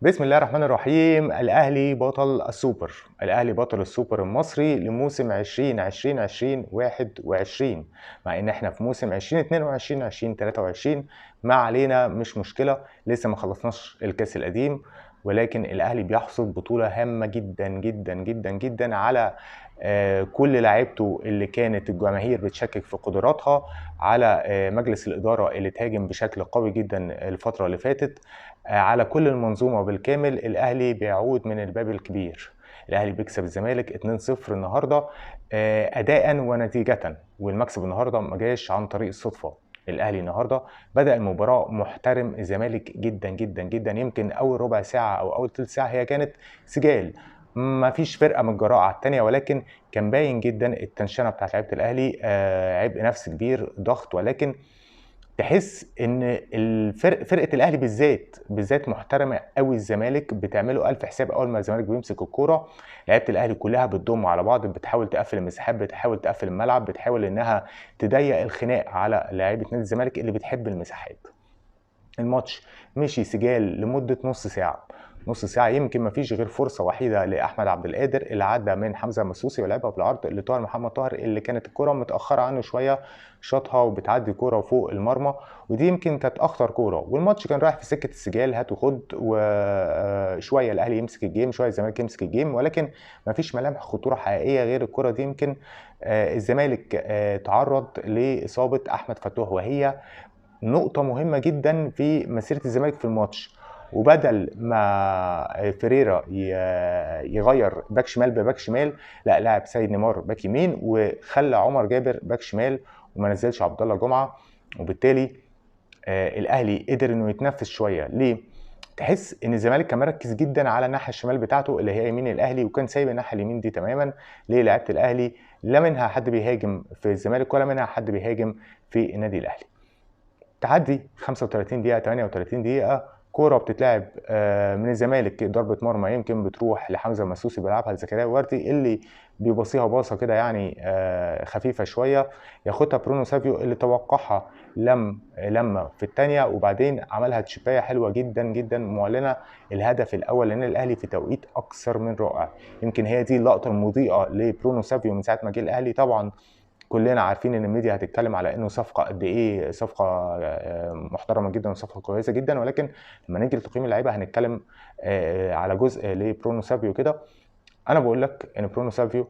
بسم الله الرحمن الرحيم. الأهلي بطل السوبر. الأهلي بطل السوبر المصري لموسم 2020-2021، مع إن إحنا في موسم 2022-2023. ما علينا، مش مشكلة، لسه ما خلصناش الكاس القديم، ولكن الأهلي بيحصد بطولة هامة جدا جدا جدا جدا على كل لاعيبته اللي كانت الجماهير بتشكك في قدراتها، على مجلس الإدارة اللي تهاجم بشكل قوي جدا الفترة اللي فاتت، على كل المنظومة بالكامل. الأهلي بيعود من الباب الكبير. الأهلي بيكسب الزمالك 2-0 النهاردة أداء ونتيجة، والمكسب النهاردة ما جاش عن طريق الصدفة. الأهلي النهاردة بدأ المباراة محترم الزمالك جدا جدا جدا. يمكن أول ربع ساعة أو أول تلت ساعة هي كانت سجال، ما فيش فرقة من الجراءة على التانية، ولكن كان باين جدا التنشنة بتاعت لعيبة الأهلي، عبء نفس كبير، ضغط، ولكن تحس ان فرقه الاهلي بالذات محترمه قوي. الزمالك بتعمله الف حساب اول ما الزمالك بيمسك الكوره. لعيبه الاهلي كلها بتضم على بعض، بتحاول تقفل المساحات، بتحاول تقفل الملعب، بتحاول انها تضيق الخناق على لاعيبه نادي الزمالك اللي بتحب المساحات. الماتش مشي سجال لمدة نص ساعة. نص ساعة يمكن ما فيش غير فرصة وحيدة لأحمد عبد القادر اللي عدى من حمزة مسوسي ولعبها بالعرض لطاهر محمد طاهر، اللي كانت الكرة متأخرة عنه شوية، شاطها وبتعدي كرة فوق المرمى، ودي يمكن كانت أخطر كرة. والماتش كان رايح في سكة السجال، هات وخد، وشوية الأهلي يمسك الجيم، شوية الزمالك يمسك الجيم، ولكن ما فيش ملامح خطورة حقيقية غير الكرة دي. يمكن الزمالك تعرض لإصابة أحمد فتوح، وهي نقطة مهمة جدا في مسيرة الزمالك في الماتش. وبدل ما فيريرا يغير باك شمال بباك شمال، لا، لاعب سيد نيمار باك يمين، وخلى عمر جابر باك شمال، وما نزلش عبد الله جمعة. وبالتالي الاهلي قدر انه يتنفس شوية. ليه؟ تحس ان الزمالك كان مركز جدا على الناحيه الشمال بتاعته اللي هي يمين الاهلي، وكان سايب الناحيه اليمين دي تماما للاعيبه الاهلي. لا منها حد بيهاجم في الزمالك ولا منها حد بيهاجم في النادي الاهلي. تعدي 35 دقيقة، 38 دقيقة، كورة بتتلعب من الزمالك، ضربة مرمى يمكن بتروح لحمزة مسوسي، بيلعبها لزكريا وردي اللي بيبصيها باصة كده يعني خفيفة شوية، ياخدها برونو سافيو اللي توقعها لما في الثانية، وبعدين عملها تشيباية حلوة جدا جدا معلنة الهدف الأول، لأن الأهلي في توقيت أكثر من رائع. يمكن هي دي اللقطة المضيئة لبرونو سافيو من ساعة ما جه الأهلي. طبعا كلنا عارفين ان الميديا هتتكلم على انه صفقه قد ايه، صفقه محترمه جدا وصفقه كويسه جدا، ولكن لما نيجي لتقييم اللعيبه هنتكلم على جزء لبرونو سافيو كده. انا بقول لك ان برونو سافيو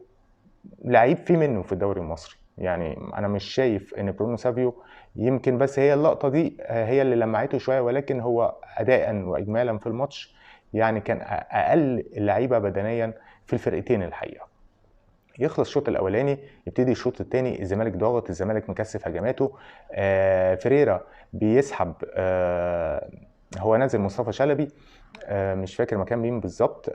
لعيب في منه في الدوري المصري. يعني انا مش شايف ان برونو سافيو، يمكن بس هي اللقطه دي هي اللي لمعته شويه، ولكن هو اداء واجمالا في الماتش يعني كان اقل اللعيبه بدنيا في الفرقتين الحقيقه. يخلص الشوط الاولاني، يبتدي الشوط الثاني، الزمالك ضاغط، الزمالك مكثف هجماته. فيريرا بيسحب، هو نازل مصطفى شلبي، مش فاكر مكان مين بالظبط،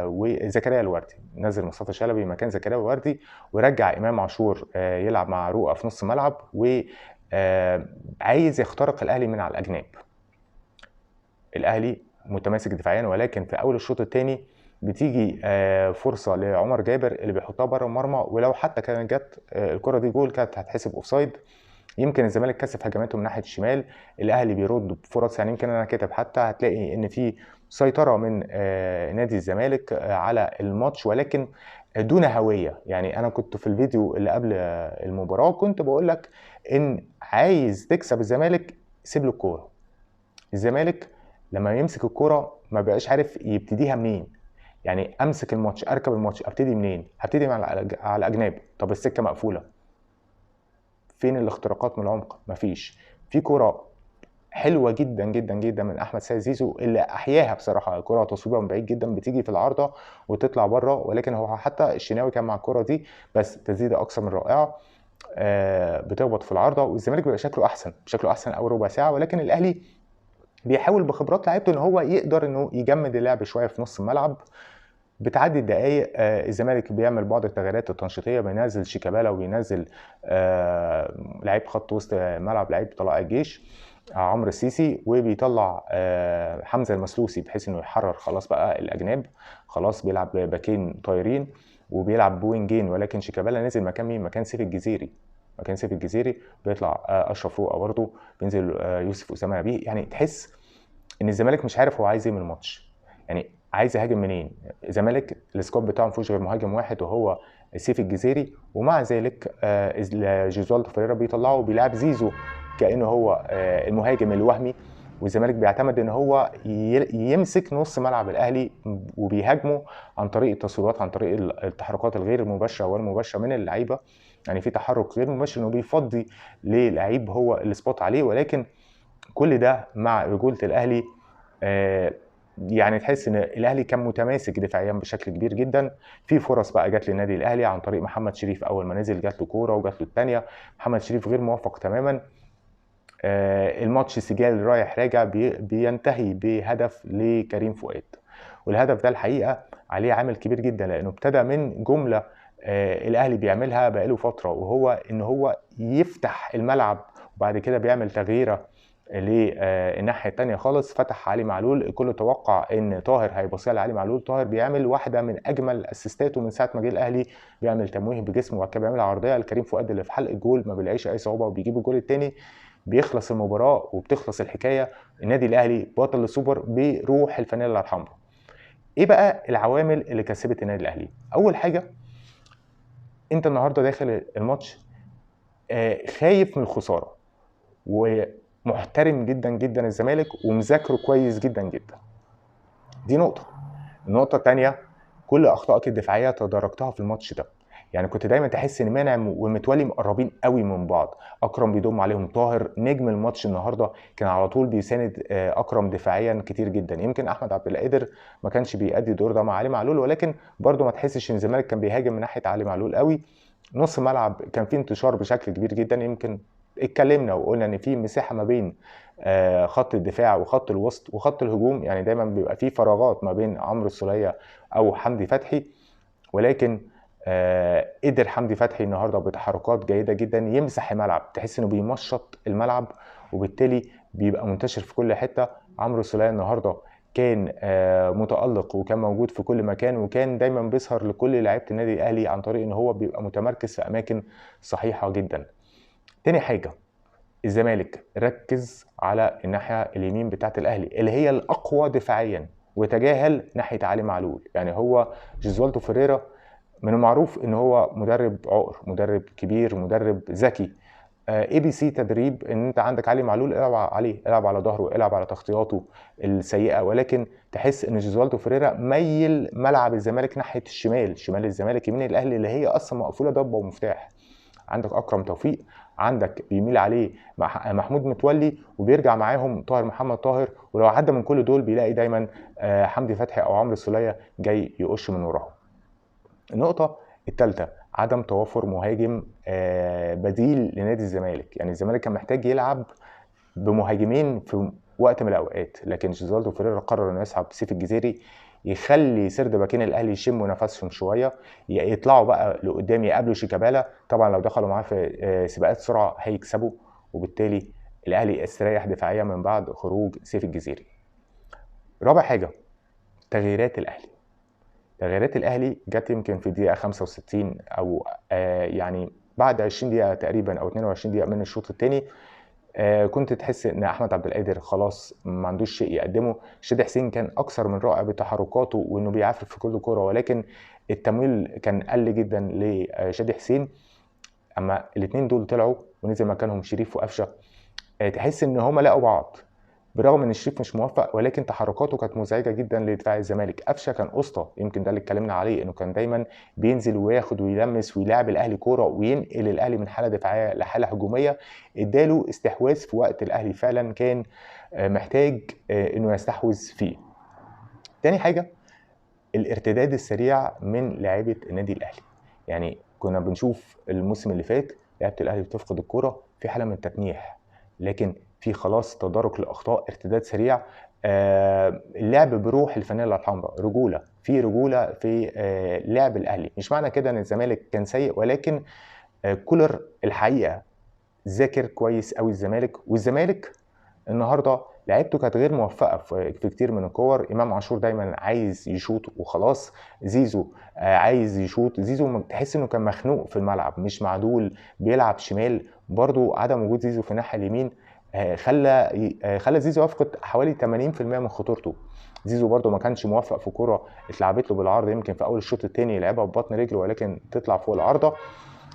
وزكريا الوردي. نزل مصطفى شلبي مكان زكريا الوردي، ورجع امام عاشور يلعب مع رؤى في نص ملعب، وعايز يخترق الاهلي من على الاجناب. الاهلي متماسك دفاعيا، ولكن في اول الشوط الثاني بتيجي فرصه لعمر جابر اللي بيحطها بره المرمى، ولو حتى كانت جت الكره دي جول كانت هتحسب اوفسايد. يمكن الزمالك كثف هجماته من ناحيه الشمال، الاهلي بيرد بفرص. يعني يمكن انا كاتب حتى هتلاقي ان في سيطره من نادي الزمالك على الماتش، ولكن دون هويه. يعني انا كنت في الفيديو اللي قبل المباراه كنت بقول لك ان عايز تكسب الزمالك سيب له الكوره. الزمالك لما يمسك الكرة ما بقاش عارف يبتديها منين. يعني امسك الماتش، اركب الماتش، ابتدي منين؟ هبتدي على الاجناب، طب السكه مقفوله، فين الاختراقات من العمق؟ مفيش. في كرة حلوه جدا جدا جدا من احمد سيد زيزو اللي احياها بصراحه، كرة تصويبها من بعيد جدا بتيجي في العارضه وتطلع بره، ولكن هو حتى الشناوي كان مع الكرة دي، بس تسديده اكثر من رائعه بتخبط في العارضه، والزمالك بيبقى شكله احسن اول ربع ساعه. ولكن الاهلي بيحاول بخبرات لعيبته ان هو يقدر انه يجمد اللعب شويه في نص الملعب. بتعدي الدقايق، الزمالك بيعمل بعض التغييرات التنشيطيه، بينزل شيكابالا وبينزل لعيب خط وسط ملعب، لعيب طلائع الجيش عمرو السيسي، وبيطلع حمزه المسلوسي بحيث انه يحرر خلاص بقى الاجناب، خلاص بيلعب باكين طايرين وبيلعب بوينجين. ولكن شيكابالا نزل مكان مين؟ مكان سيف الجزيري. مكان سيف الجزيري بيطلع اشرف روقه برضه، بينزل يوسف اسامه نبيه. يعني تحس ان الزمالك مش عارف هو عايز ايه من الماتش. يعني عايز يهاجم منين؟ الزمالك السكواد بتاعه ما فيهوش غير مهاجم واحد وهو سيف الجزيري، ومع ذلك جيزالدو فيريرا بيطلعه وبيلعب زيزو كانه هو المهاجم الوهمي، والزمالك بيعتمد ان هو يمسك نص ملعب الاهلي وبيهاجمه عن طريق التصويرات، عن طريق التحركات الغير المباشره والمباشره من اللعيبه. يعني في تحرك غير مباشر انه بيفضي للعيب هو السبوت عليه، ولكن كل ده مع رجوله الاهلي يعني تحس ان الاهلي كان متماسك دفاعيا بشكل كبير جدا. في فرص بقى جات للنادي الاهلي عن طريق محمد شريف، اول ما نزل جات له كوره وجات له الثانيه. محمد شريف غير موفق تماما. الماتش سجال رايح راجع بينتهي بهدف لكريم فؤاد، والهدف ده الحقيقه عليه عامل كبير جدا، لانه ابتدى من جمله الاهلي بيعملها بقاله فتره، وهو ان هو يفتح الملعب، وبعد كده بيعمل تغييره للناحيه الثانيه خالص، فتح علي معلول. الكل توقع ان طاهر هيبصيها لعلي معلول، طاهر بيعمل واحده من اجمل اسيستاته من ساعه ما جه الاهلي، بيعمل تمويه بجسمه وبعد كده بيعمل عرضيه لكريم فؤاد اللي في حلق الجول، ما بيلاقيش اي صعوبه وبيجيب الجول الثاني، بيخلص المباراه وبتخلص الحكايه. النادي الاهلي بطل السوبر بروح الفانيلا الحمراء. ايه بقى العوامل اللي كسبت النادي الاهلي؟ اول حاجه، انت النهارده داخل الماتش خايف من الخساره، ومحترم جدا جدا الزمالك ومذاكره كويس جدا جدا. دي نقطه. النقطه الثانيه، كل اخطائك الدفاعيه تداركتها في الماتش ده. يعني كنت دايما تحس ان منعم ومتولي مقربين قوي من بعض، اكرم بيضم عليهم، طاهر نجم الماتش النهارده كان على طول بيساند اكرم دفاعيا كتير جدا. يمكن احمد عبد القادر ما كانش بيأدي الدور ده مع علي معلول، ولكن برده ما تحسش ان الزمالك كان بيهاجم من ناحيه علي معلول قوي. نص الملعب كان فيه انتشار بشكل كبير جدا. يمكن اتكلمنا وقلنا ان في مساحه ما بين خط الدفاع وخط الوسط وخط الهجوم، يعني دايما بيبقى فيه فراغات ما بين عمرو السولية او حمدي فتحي، ولكن قدر حمدي فتحي النهارده بتحركات جيده جدا يمسح الملعب، تحس انه بيمشط الملعب وبالتالي بيبقى منتشر في كل حته. عمرو السولية النهارده كان متألق وكان موجود في كل مكان، وكان دايما بيظهر لكل لعيبه النادي الاهلي عن طريق ان هو بيبقى متمركز في اماكن صحيحه جدا. تاني حاجه، الزمالك ركز على الناحيه اليمين بتاعه الاهلي اللي هي الاقوى دفاعيا، وتجاهل ناحيه علي معلول. يعني هو جيزالدو فيريرا من المعروف ان هو مدرب عقر، مدرب كبير، مدرب ذكي. اي بي سي تدريب ان انت عندك علي معلول العب عليه، العب على ظهره، العب على تغطياته السيئه، ولكن تحس ان جيزالدو فيريرا ميل ملعب الزمالك ناحيه الشمال، شمال الزمالك يمين الاهلي اللي هي اصلا مقفوله ضبه ومفتاح. عندك اكرم توفيق، عندك بيميل عليه محمود متولي، وبيرجع معاهم طاهر محمد طاهر، ولو عدى من كل دول بيلاقي دايما حمدي فتحي او عمرو السولية جاي يقش من وراهم. النقطة الثالثة، عدم توفر مهاجم بديل لنادي الزمالك. يعني الزمالك كان محتاج يلعب بمهاجمين في وقت من الأوقات، لكن جيزالدو فيريرا قرر انه يسحب سيف الجزيري، يخلي سرد باكين الاهلي يشموا نفسهم شويه، يطلعوا بقى لقدام يقابلوا شيكابالا. طبعا لو دخلوا معاه في سباقات سرعه هيكسبوا، وبالتالي الاهلي استريح دفاعيا من بعد خروج سيف الجزيري. رابع حاجه، تغييرات الاهلي. تغييرات الاهلي جت يمكن في دقيقه 65 او يعني بعد 20 دقيقه تقريبا او 22 دقيقه من الشوط الثاني. كنت تحس ان احمد عبد القادر خلاص ما عندوش شيء يقدمه. شادي حسين كان اكثر من رائع بتحركاته وانه بيعافر في كل كوره، ولكن التمويل كان قل جدا لشادي حسين. اما الاثنين دول طلعوا ونزل مكانهم شريف وقفشه، تحس ان هما لقوا بعض، برغم ان شريف مش موفق، ولكن تحركاته كانت مزعجه جدا لدفاع الزمالك. قفشه كان اسطى، يمكن ده اللي اتكلمنا عليه، انه كان دايما بينزل وياخد ويلمس ويلاعب الاهلي كوره وينقل الاهلي من حاله دفاعيه لحاله هجوميه. اداله استحواذ في وقت الاهلي فعلا كان محتاج انه يستحوذ فيه. تاني حاجه، الارتداد السريع من لاعيبه النادي الاهلي. يعني كنا بنشوف الموسم اللي فات لعيبه الاهلي بتفقد الكوره في حاله من التتنيح، لكن في خلاص تدارك الاخطاء، ارتداد سريع، اللعب بروح الفانيلا الحمراء، رجوله، في رجوله في لعب الاهلي. مش معنى كده ان الزمالك كان سيء، ولكن كولر الحقيقه ذاكر كويس قوي الزمالك، والزمالك النهارده لعيبته كانت غير موفقه في كتير من الكور. امام عاشور دايما عايز يشوط وخلاص، زيزو عايز يشوط، زيزو تحس انه كان مخنوق في الملعب، مش معدول، بيلعب شمال. برضو عدم وجود زيزو في الناحيه اليمين خلى زيزو يفقد حوالي 80% من خطورته. زيزو برده ما كانش موفق في كوره اتلعبت له بالعرض، يمكن في اول الشوط الثاني يلعبها ببطن رجله ولكن تطلع فوق العارضه.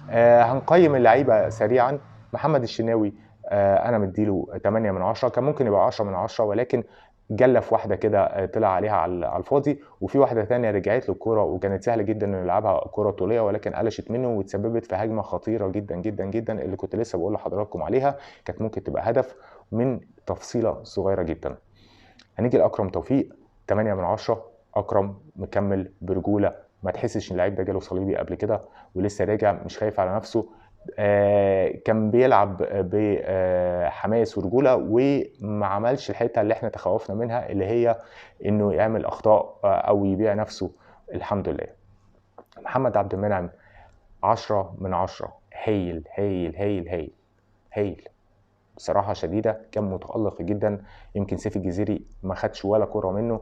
هنقيم اللعيبه سريعا. محمد الشناوي انا مديله 8 من 10، كان ممكن يبقى 10 من 10 ولكن جلف واحده كده طلع عليها على الفاضي، وفي واحده ثانيه رجعت له الكوره وكانت سهله جدا انه يلعبها كوره طوليه ولكن قلشت منه وتسببت في هجمه خطيره جدا جدا جدا اللي كنت لسه بقول لحضراتكم عليها، كانت ممكن تبقى هدف من تفصيله صغيره جدا. هنيجي لاكرم توفيق 8 من 10. اكرم مكمل برجوله، ما تحسش ان اللعيب ده جاله صليبي قبل كده ولسه راجع مش خايف على نفسه. كان بيلعب بحماس ورجوله وما عملش الحته اللي احنا تخوفنا منها اللي هي انه يعمل اخطاء او يبيع نفسه. الحمد لله. محمد عبد المنعم 10 من 10. هايل هايل هايل هايل هايل بصراحه شديده، كان متالق جدا. يمكن سيف الجزيري ما خدش ولا كره منه،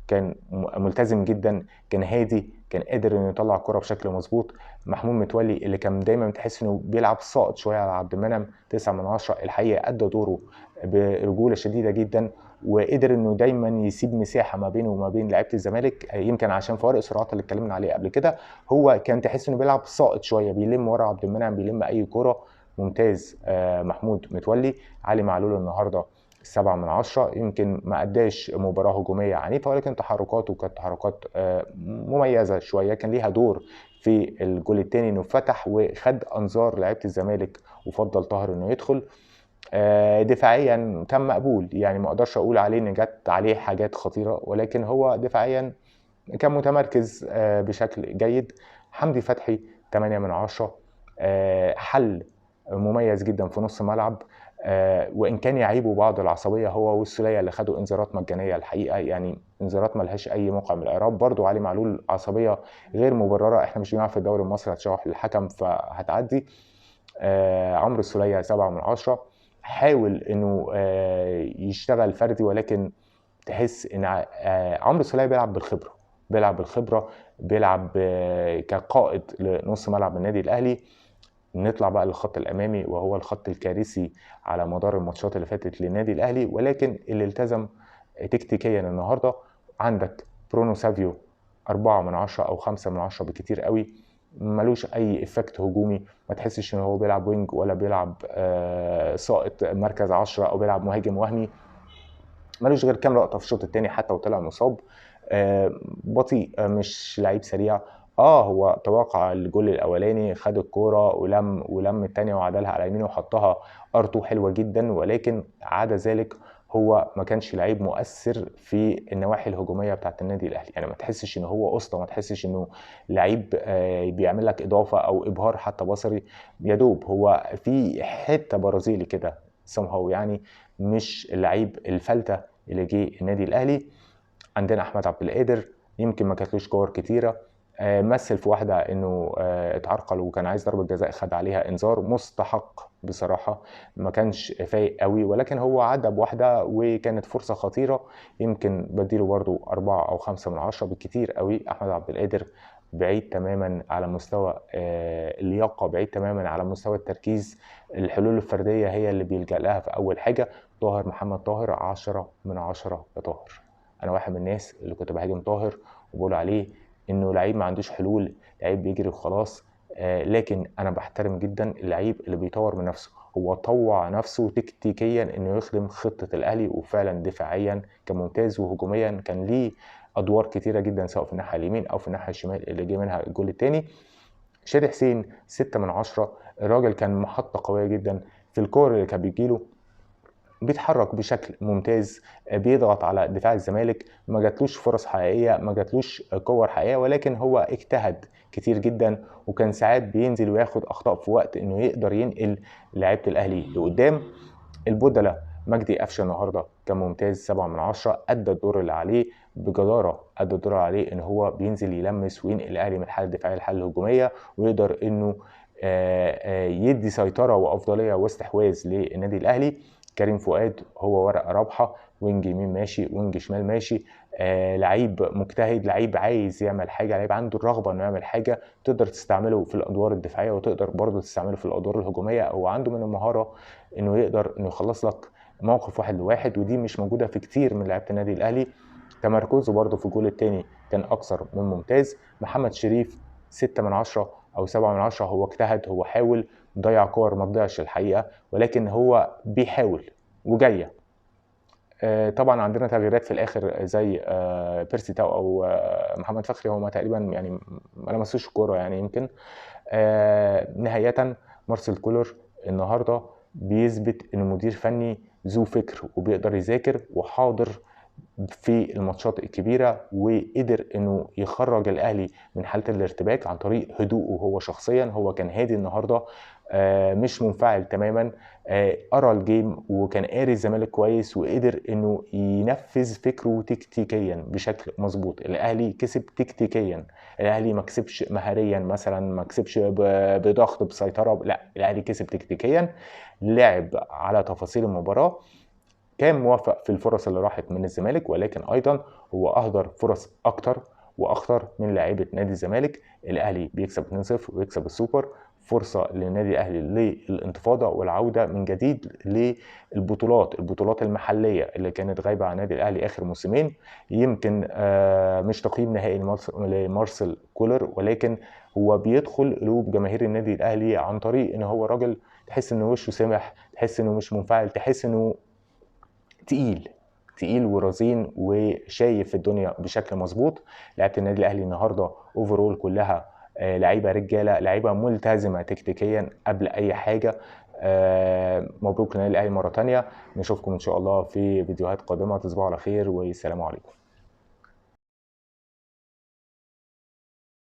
كان ملتزم جدا، كان هادي، كان قادر انه يطلع الكره بشكل مظبوط. محمود متولي اللي كان دايما تحس انه بيلعب ساقط شويه على عبد المنعم 9 من 10. الحقيقه ادى دوره برجوله شديده جدا وقدر انه دايما يسيب مساحه ما بينه وما بين لعيبه الزمالك، يمكن عشان فوارق السرعات اللي اتكلمنا عليه قبل كده. هو كان تحس انه بيلعب ساقط شويه، بيلم ورا عبد المنعم، بيلم اي كره. ممتاز محمود متولي. علي معلول النهارده 7 من 10. يمكن ما اداش مباراه هجوميه عنيفه ولكن تحركاته كانت تحركات مميزه شويه، كان ليها دور في الجول الثاني انه فتح وخد انظار لعيبه الزمالك وفضل طاهر انه يدخل. دفاعيا كان مقبول، يعني ما اقدرش اقول عليه ان جت عليه حاجات خطيره ولكن هو دفاعيا كان متمركز بشكل جيد. حمدي فتحي 8 من 10. حل مميز جدا في نص ملعب، وان كان يعيبه بعض العصبيه هو والسوليه اللي خدوا انذارات مجانيه الحقيقه، يعني انذارات ملهاش اي موقع من الاعراب. برضو علي معلول عصبيه غير مبرره، احنا مش بنلعب في الدوري المصري هتشرح للحكم فهتعدي. عمرو السوليه 7 من 10. حاول انه يشتغل فردي ولكن تحس ان عمرو السوليه بيلعب بالخبره، بيلعب كقائد لنص ملعب النادي الاهلي. نطلع بقى للخط الامامي وهو الخط الكارثي على مدار الماتشات اللي فاتت للنادي الاهلي ولكن اللي التزم تكتيكيا النهارده. عندك برونو سافيو 4 من 10 او 5 من 10 بالكتير قوي، ملوش اي افكت هجومي، ما تحسش ان هو بيلعب وينج ولا بيلعب ساقط مركز 10 او بيلعب مهاجم وهمي. ملوش غير كام لقطه في الشوط الثاني حتى وطلع مصاب. بطيء، مش لعيب سريع. هو توقع الجول الاولاني، خد الكوره ولم الثانيه وعدلها على يمينه وحطها ارتو حلوه جدا ولكن عدا ذلك هو ما كانش لعيب مؤثر في النواحي الهجوميه بتاعه النادي الاهلي، يعني ما تحسش ان هو اسطى، ما تحسش انه لعيب بيعمل لك اضافه او ابهار حتى بصري. يا دوب هو في حته برازيلي كده somehow، يعني مش اللعيب الفلته اللي جه النادي الاهلي. عندنا احمد عبد القادر، يمكن ما كانتلوش كور كتيره، مثل في واحده انه اتعرقل وكان عايز ضربه جزاء خد عليها انذار مستحق بصراحه، ما كانش فايق قوي ولكن هو عدى بواحده وكانت فرصه خطيره. يمكن بديله برضو 4 أو 5 من 10 بالكتير قوي. احمد عبد القادر بعيد تماما على مستوى اللياقه، بعيد تماما على مستوى التركيز، الحلول الفرديه هي اللي بيلجأ لها في اول حاجه. طاهر محمد طاهر 10 من 10 يا طاهر. انا واحد من الناس اللي كنت بهاجم طاهر وبقول عليه انه لعيب ما عندوش حلول، لعيب بيجري وخلاص، لكن انا بحترم جدا اللعيب اللي بيطور من نفسه. هو طوع نفسه تكتيكيا انه يخدم خطه الاهلي وفعلا دفاعيا كان ممتاز وهجوميا كان ليه ادوار كتيره جدا سواء في الناحيه اليمين او في الناحيه الشمال اللي جه منها الجول الثاني. شادي حسين 6 من 10. الراجل كان محطه قويه جدا في الكور اللي كان بيجيله، بيتحرك بشكل ممتاز، بيضغط على دفاع الزمالك، ما جاتلوش فرص حقيقيه، ما جاتلوش كور حقيقيه ولكن هو اجتهد كتير جدا وكان ساعات بينزل وياخد اخطاء في وقت انه يقدر ينقل لعيبه الاهلي لقدام. البودلة مجدي قفشه النهارده كان ممتاز 7 من 10. ادى الدور اللي عليه بجداره، ادى الدور اللي عليه ان هو بينزل يلمس وينقل الاهلي من الحاله الدفاعيه للحاله الهجوميه ويقدر انه يدي سيطره وافضليه واستحواذ للنادي الاهلي. كريم فؤاد هو ورقه رابحه، وينج يمين ماشي وينج شمال ماشي، لعيب مجتهد، لعيب عايز يعمل حاجه، لعيب عنده الرغبه انه يعمل حاجه، تقدر تستعمله في الادوار الدفاعيه وتقدر برضه تستعمله في الادوار الهجوميه، او عنده من المهاره انه يقدر انه يخلص لك موقف 1-1، ودي مش موجوده في كتير من لعيبه النادي الاهلي. تمركزه برده في الجول الثاني كان اكثر من ممتاز. محمد شريف 6/10 او 7/10، هو اجتهد، هو حاول، ضيع كور ما تضيعش الحقيقه، ولكن هو بيحاول وجايه. طبعا عندنا تغييرات في الاخر زي بيرسي تاو او محمد فخري، هما تقريبا يعني ما لمسوش الكوره يعني يمكن. نهايه مارسيل كولر النهارده بيثبت انه مدير فني ذو فكر وبيقدر يذاكر وحاضر في الماتشات الكبيره، وقدر انه يخرج الاهلي من حاله الارتباك عن طريق هدوءه هو شخصيا. هو كان هادي النهارده، مش منفعل تماما، قرا الجيم وكان قاري الزمالك كويس، وقدر انه ينفذ فكره تكتيكيا بشكل مظبوط. الاهلي كسب تكتيكيا، الاهلي ما كسبش مهاريا مثلا، ما كسبش بضغط بسيطره، لا، الاهلي كسب تكتيكيا، لعب على تفاصيل المباراه، كان موفق في الفرص اللي راحت من الزمالك، ولكن ايضا هو اهدر فرص اكتر واخطر من لاعيبه نادي الزمالك. الاهلي بيكسب 2-0 ويكسب السوبر، فرصه للنادي الاهلي للانتفاضه والعوده من جديد البطولات المحليه اللي كانت غايبه عن النادي الاهلي اخر موسمين. يمكن مش تقييم نهائي لمارسيل كولر، ولكن هو بيدخل قلوب جماهير النادي الاهلي عن طريق ان هو راجل تحس ان وشه سمح، تحس انه مش منفعل، تحس انه تقيل ورزين وشايف الدنيا بشكل مظبوط. لعيبه النادي الاهلي النهارده اوفرول كلها لعيبه رجاله، لعيبه ملتزمه تكتيكيا قبل اي حاجه. مبروك للنادي الاهلي مره تانية. نشوفكم ان شاء الله في فيديوهات قادمه، تصبحوا على خير والسلام عليكم.